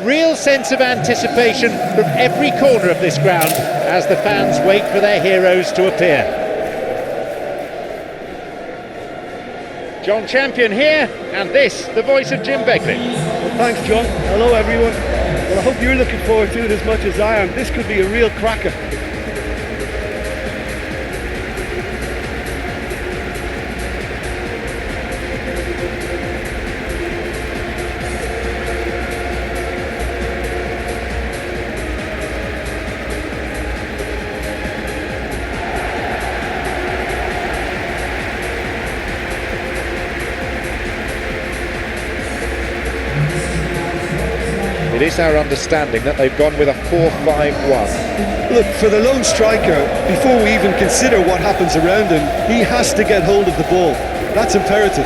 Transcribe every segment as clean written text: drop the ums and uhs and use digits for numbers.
real sense of anticipation from every corner of this ground as the fans wait for their heroes to appear. John Champion here, and this, the voice of Jim Begley. Well, thanks, John. Hello, everyone. Well, I hope you're looking forward to it as much as I am. This could be a real cracker. It is our understanding that they've gone with a 4-5-1. Look, for the lone striker, before we even consider what happens around him, he has to get hold of the ball. That's imperative.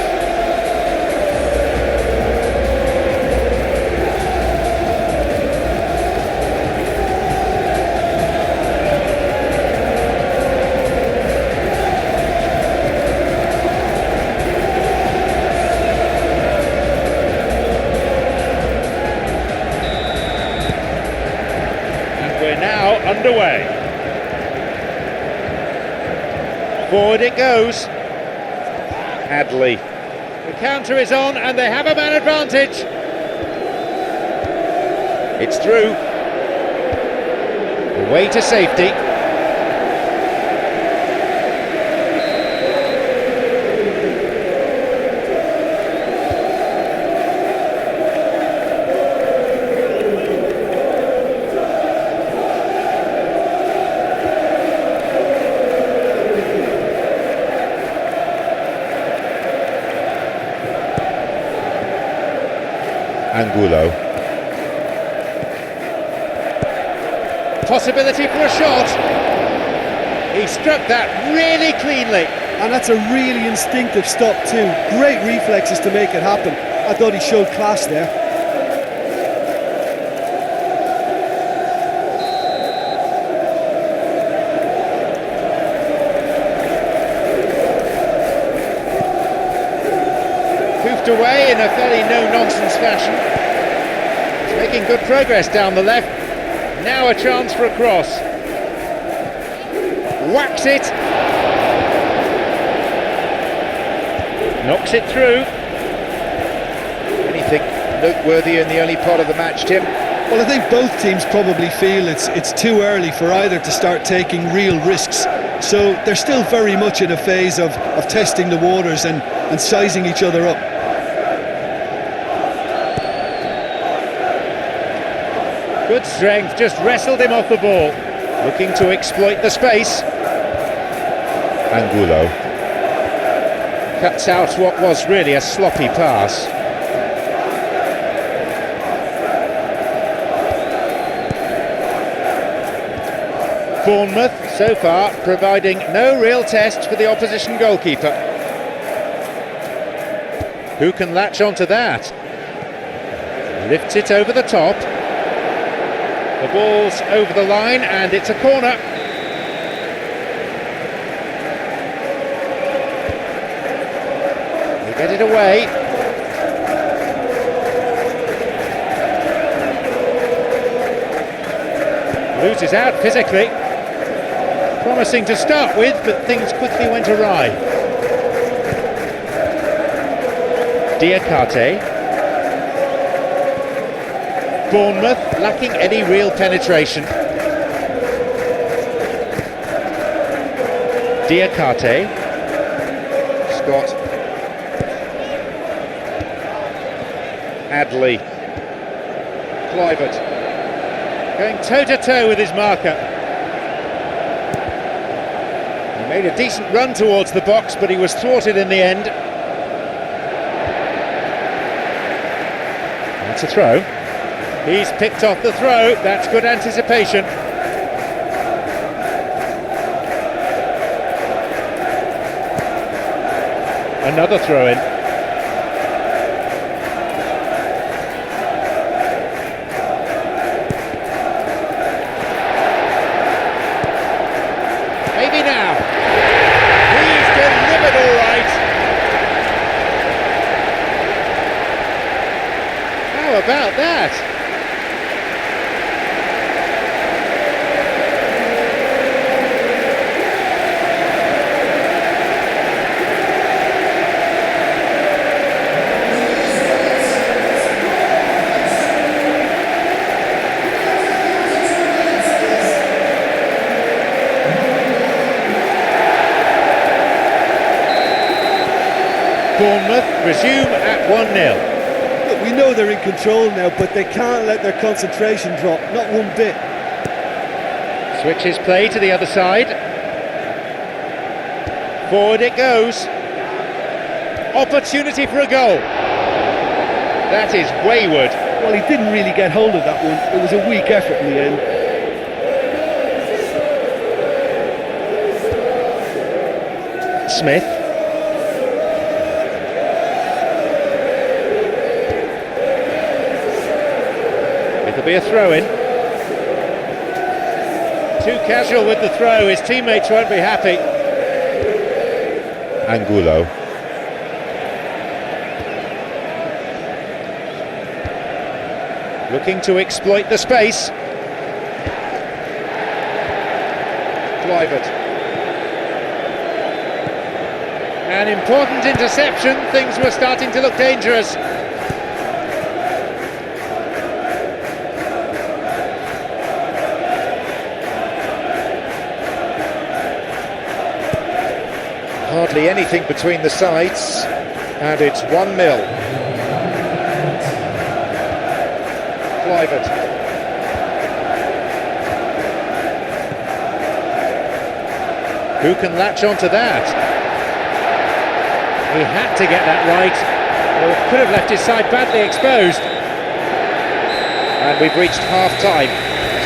Underway. Forward it goes. Hadley. The counter is on and they have a man advantage. It's through. Away to safety. Angulo. Possibility for a shot. He struck that really cleanly. And that's a really instinctive stop too. Great reflexes to make it happen. I thought he showed class there. Poofed away in a fairly no-nonsense fashion. He's making good progress down the left. Now a chance for a cross. Whacks it. Knocks it through. Anything noteworthy in the early part of the match, Tim? Well, I think both teams probably feel it's too early for either to start taking real risks. So they're still very much in a phase of testing the waters and sizing each other up. Good strength, just wrestled him off the ball. Looking to exploit the space. Angulo cuts out what was really a sloppy pass. Bournemouth, so far, providing no real test for the opposition goalkeeper. Who can latch onto that? Lifts it over the top. The ball's over the line and it's a corner. They get it away. Loses out physically. Promising to start with, but things quickly went awry. Diakate. Bournemouth lacking any real penetration. Diakate. Scott. Hadley. Kluivert. Going toe-to-toe with his marker. He made a decent run towards the box, but he was thwarted in the end. That's a throw. He's picked off the throw. That's good anticipation. Another throw-in. Maybe now. He's delivered all right. How about that? Bournemouth resume at 1-0. Look, we know they're in control now, but they can't let their concentration drop, not one bit. Switches play to the other side. Forward it goes. Opportunity for a goal. That is wayward. Well, he didn't really get hold of that one. It was a weak effort in the end. Smith. It'll be a throw-in. Too casual with the throw, his teammates won't be happy. Angulo. Looking to exploit the space. Kluivert. An important interception, things were starting to look dangerous. Hardly anything between the sides, and it's 1-0. Kluivert. Who can latch onto that? He had to get that right, or could have left his side badly exposed. And we've reached half-time.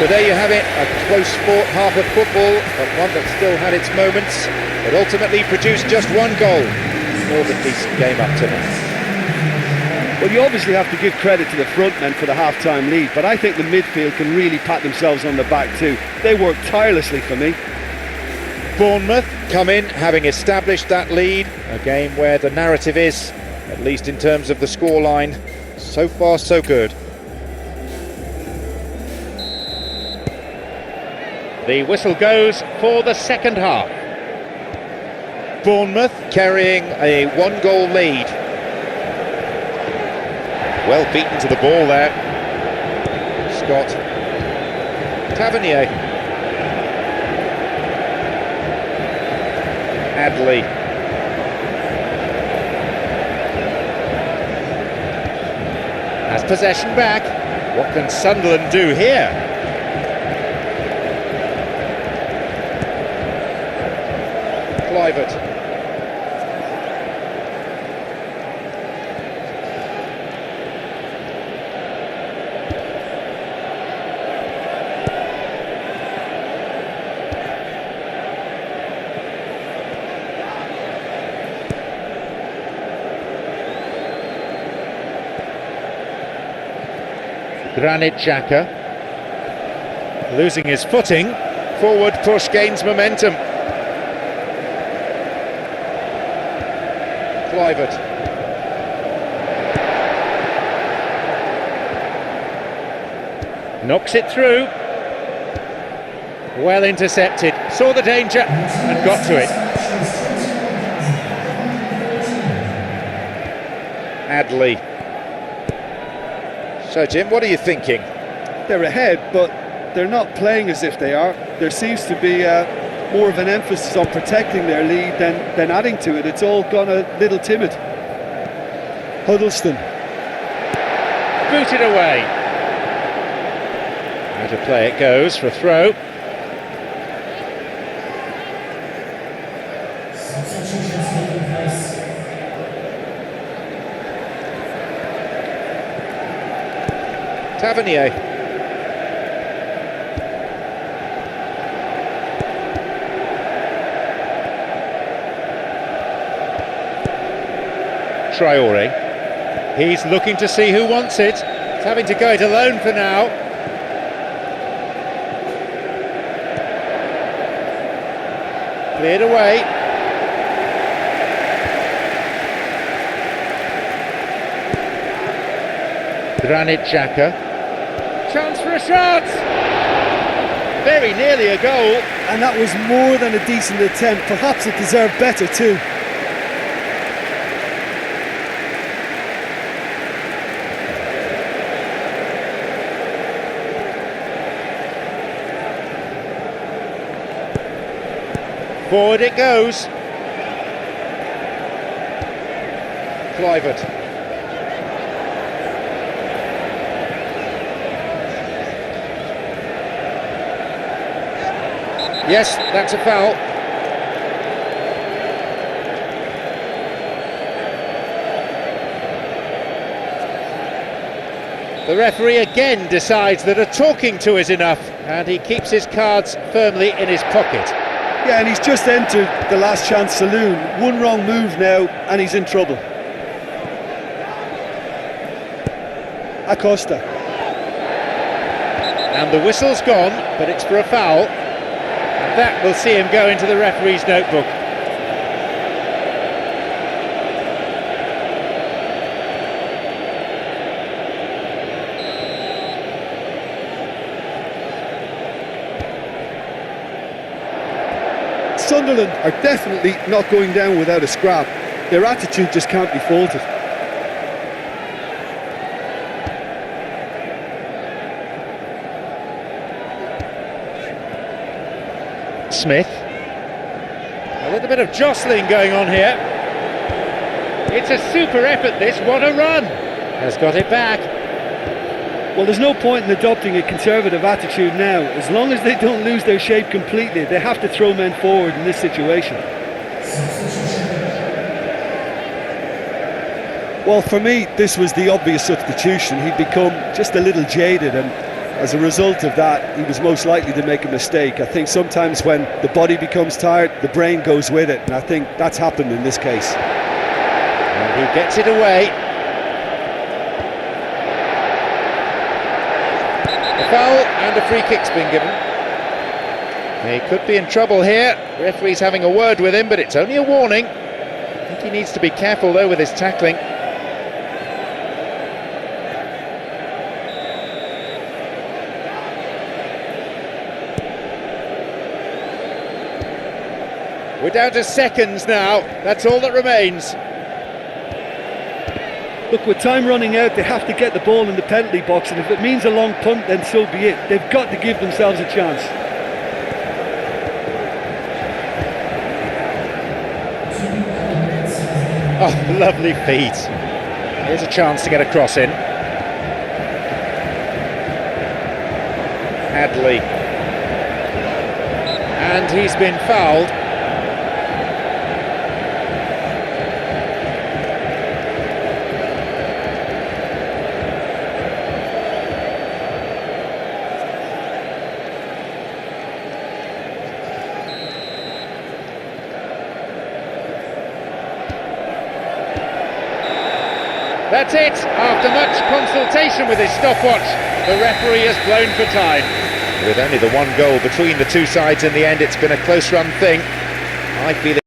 So there you have it, a close-fought half of football, but one that still had its moments, but ultimately produced just one goal. More than decent game up to now. Well, you obviously have to give credit to the front men for the half-time lead, but I think the midfield can really pat themselves on the back too. They worked tirelessly for me. Bournemouth come in having established that lead, a game where the narrative is, at least in terms of the scoreline, so far so good. The whistle goes for the second half. Bournemouth carrying a 1-goal lead. Well beaten to the ball there. Scott. Tavernier. Adley. Has possession back. What can Sunderland do here? Kluivert. Granit Xhaka, losing his footing, forward push gains momentum. Kluivert. Knocks it through. Well intercepted, saw the danger and got to it. Adley. So Jim, what are you thinking? They're ahead, but they're not playing as if they are. There seems to be more of an emphasis on protecting their lead than adding to it. It's all gone a little timid. Huddleston. Booted away. Out of play it goes for a throw. Tavernier. Traore. He's looking to see who wants it. He's having to go it alone for now. Cleared away. Granit Xhaka. Chance for a shot! Very nearly a goal. And that was more than a decent attempt. Perhaps it deserved better too. Forward it goes. Kluivert. Yes, that's a foul. The referee again decides that a talking to is enough, and he keeps his cards firmly in his pocket. Yeah, and he's just entered the last chance saloon. One wrong move now, and he's in trouble. Acosta. And the whistle's gone, but it's for a foul. And that will see him go into the referee's notebook. Sunderland are definitely not going down without a scrap. Their attitude just can't be faulted. Smith. A little bit of jostling going on here. It's a super effort, this. What a run! Has got it back. Well, there's no point in adopting a conservative attitude now. As long as they don't lose their shape completely, they have to throw men forward in this situation. Well, for me, this was the obvious substitution. He'd become just a little jaded, and as a result of that, he was most likely to make a mistake. I think sometimes when the body becomes tired, the brain goes with it, and I think that's happened in this case. And he gets it away. A foul and a free kick's been given. He could be in trouble here. Referee's having a word with him, but it's only a warning. I think he needs to be careful though with his tackling. We're down to seconds now. That's all that remains. Look, with time running out, they have to get the ball in the penalty box, and if it means a long punt, then so be it. They've got to give themselves a chance. Oh, lovely feet. Here's a chance to get a cross in. Hadley. And he's been fouled. That's it. After much consultation with his stopwatch, the referee has blown for time. With only the one goal between the two sides in the end, it's been a close run thing. I feel